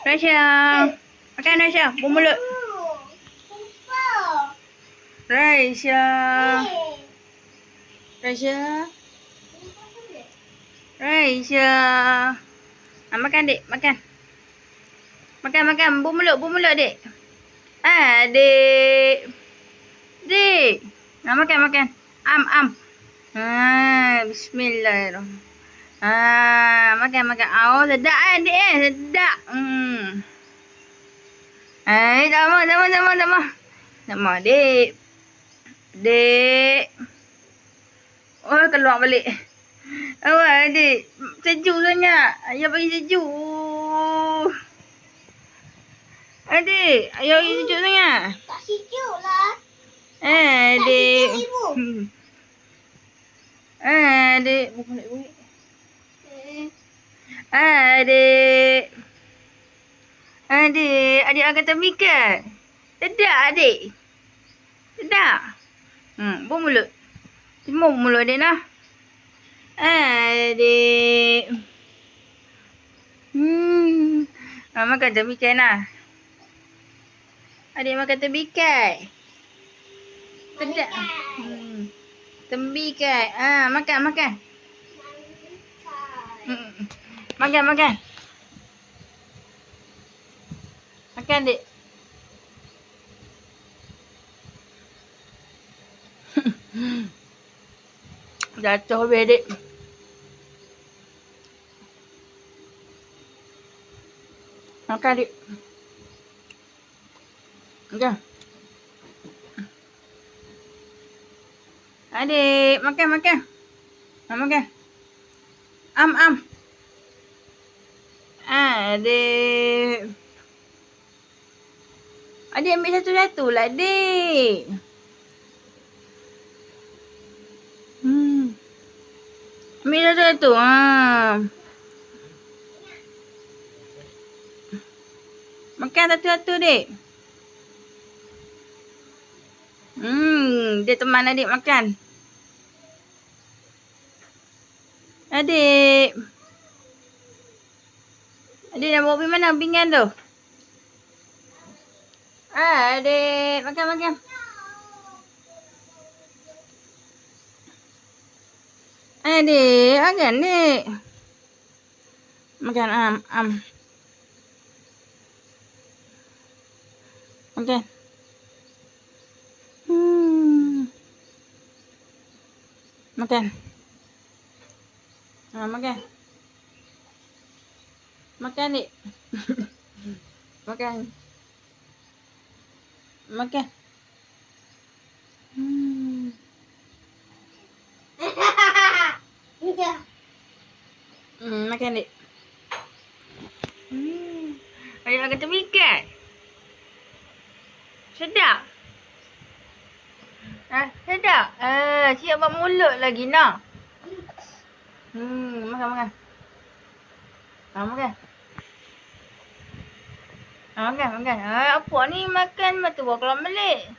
Raisya. Makan Raisya. Bermulut. Raisya. Raisya. Raisya. Makan dek. Makan. Makan. Bermulut dek. Dek. Dek. Makan. Am. Bismillahirrahmanirrahim. Makan. Oh, sedap dek. Sedap. Sama, dek. Dek. Oh, keluar balik. Awak, dek. Sejuk sangat. Ayah bagi sejuk. Adik, ayah bagi sejuk sangat. Tak sejuk lah. Dek. Tak sejuk, ibu. Dek. Buik. Adik. Adik akan termikat. Sedap, adik. Sedap. Bermulut. Semua bermulut adik lah. Adik. Makan termikat lah. Adik makan tembikai. Sedap. Tembikai. Makan. Makan. Makan, dek. Jatuh habis, dek. Makan, dek. Makan. Adik, makan. Makan. Am. Adik. Adik ambil satu-satu lah, adik. Ambil satu-satu. Makan satu-satu, dek. Dia teman adik makan. Adik. Adik nak bawa pergi mana pinggan tu? Adik. Makan. Adik. Makan, dek. Makan, am. Makan. Makan. Makan. Makan, dek. Makan. Makan, dek. Adik akan termikat. Sedap. Sedap. Siap buat mulut lagi nak. Makan. Makan. Apa ni makan mata buah kelam balik.